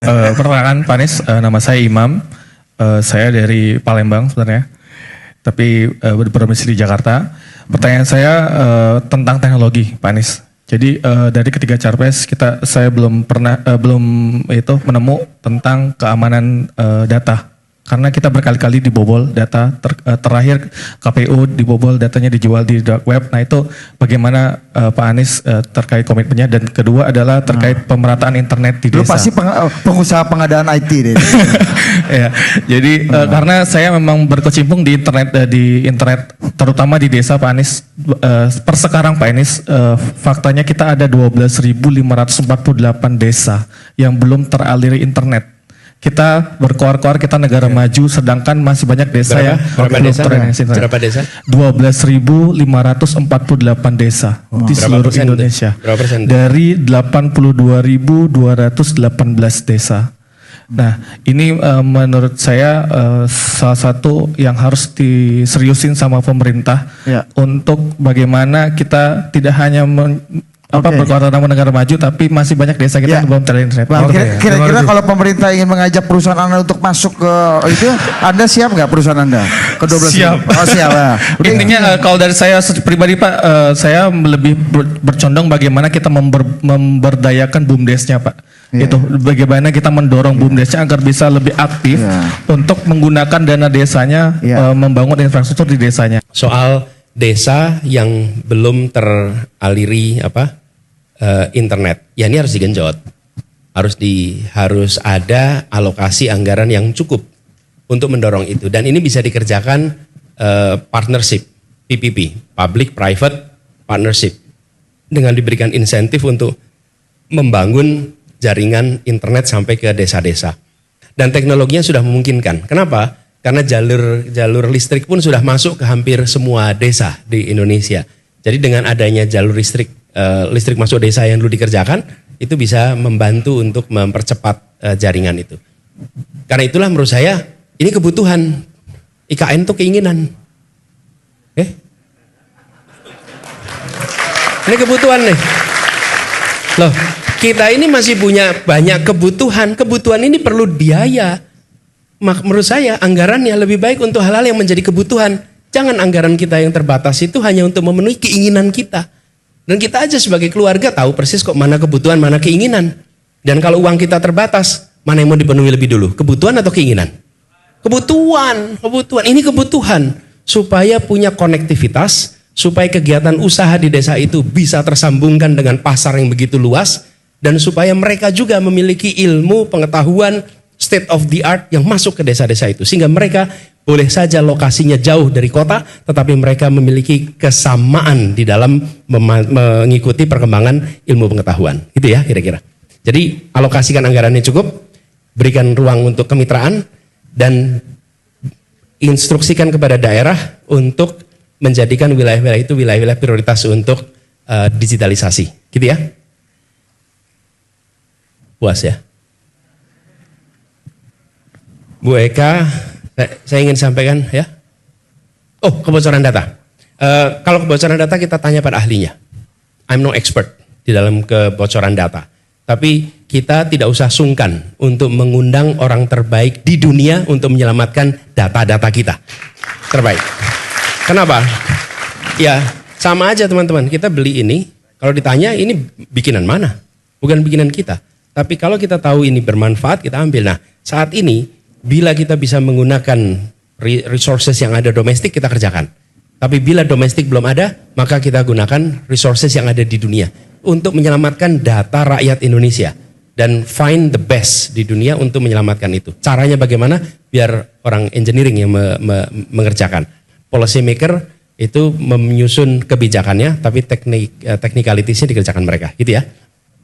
Perkenalkan Pak Anies, nama saya Imam. Saya dari Palembang sebenarnya, tapi berdomisili di Jakarta. Pertanyaan saya tentang teknologi, Pak Anies. Jadi dari ketiga capres saya belum menemu tentang keamanan data. Karena kita berkali-kali dibobol data, terakhir KPU dibobol datanya dijual di dark web. Nah itu bagaimana Pak Anies terkait komitmennya, dan kedua adalah terkait pemerataan internet di desa. Lu pasti pengusaha pengadaan IT deh. Ya, jadi karena saya memang berkecimpung di internet terutama di desa Pak Anies. Per sekarang Pak Anies, faktanya kita ada 12.548 desa yang belum teraliri internet. Kita berkoar-koar kita negara maju, sedangkan masih banyak desa Berapa desa? 12.548 desa di seluruh Indonesia. Berapa persen? Dari 82.218 desa. Nah, ini menurut saya salah satu yang harus diseriusin sama pemerintah untuk bagaimana kita tidak hanya berkuatan sama negara maju, tapi masih banyak desa kita yang belum terinternet. Kira-kira kalau pemerintah ingin mengajak perusahaan Anda untuk masuk ke itu, Anda siap nggak perusahaan Anda? Ke 12 siap. Oh siap. Ya. Intinya kalau dari saya pribadi Pak, saya lebih bercondong bagaimana kita memberdayakan BUMDesnya Pak. Itu bagaimana kita mendorong BUMDesnya agar bisa lebih aktif untuk menggunakan dana desanya membangun infrastruktur di desanya. Soal desa yang belum teraliri internet, ya ini harus digenjot, harus ada alokasi anggaran yang cukup untuk mendorong itu, dan ini bisa dikerjakan partnership, PPP, public private partnership, dengan diberikan insentif untuk membangun jaringan internet sampai ke desa-desa, dan teknologinya sudah memungkinkan. Kenapa? Karena jalur listrik pun sudah masuk ke hampir semua desa di Indonesia. Jadi dengan adanya jalur listrik masuk desa yang dulu dikerjakan, itu bisa membantu untuk mempercepat jaringan itu. Karena itulah menurut saya ini kebutuhan. IKN itu keinginan. Ini kebutuhan nih. Loh, kita ini masih punya banyak kebutuhan. Kebutuhan ini perlu biaya. Menurut saya anggarannya lebih baik untuk hal-hal yang menjadi kebutuhan. Jangan anggaran kita yang terbatas itu hanya untuk memenuhi keinginan kita. Dan kita aja sebagai keluarga tahu persis kok mana kebutuhan, mana keinginan. Dan kalau uang kita terbatas, mana yang mau dipenuhi lebih dulu? Kebutuhan atau keinginan? Kebutuhan. Ini kebutuhan. Supaya punya konektivitas, supaya kegiatan usaha di desa itu bisa tersambungkan dengan pasar yang begitu luas. Dan supaya mereka juga memiliki ilmu, pengetahuan, state of the art yang masuk ke desa-desa itu. Sehingga mereka boleh saja lokasinya jauh dari kota, tetapi mereka memiliki kesamaan di dalam mengikuti perkembangan ilmu pengetahuan. Itu ya kira-kira. Jadi alokasikan anggarannya cukup, berikan ruang untuk kemitraan, dan instruksikan kepada daerah untuk menjadikan wilayah-wilayah itu wilayah-wilayah prioritas untuk digitalisasi. Gitu ya. Puas ya. Bu Eka, saya ingin sampaikan ya. Oh, kebocoran data. Kalau kebocoran data kita tanya pada ahlinya. I'm no expert di dalam kebocoran data. Tapi kita tidak usah sungkan untuk mengundang orang terbaik di dunia untuk menyelamatkan data-data kita. Terbaik. Kenapa? Ya, sama aja teman-teman. Kita beli ini, kalau ditanya ini bikinan mana? Bukan bikinan kita. Tapi kalau kita tahu ini bermanfaat, kita ambil. Nah, saat ini bila kita bisa menggunakan resources yang ada domestik, kita kerjakan. Tapi bila domestik belum ada, maka kita gunakan resources yang ada di dunia untuk menyelamatkan data rakyat Indonesia. Dan find the best di dunia untuk menyelamatkan itu. Caranya bagaimana? Biar orang engineering yang mengerjakan. Policy maker itu menyusun kebijakannya, tapi technicalities-nya dikerjakan mereka. Gitu ya.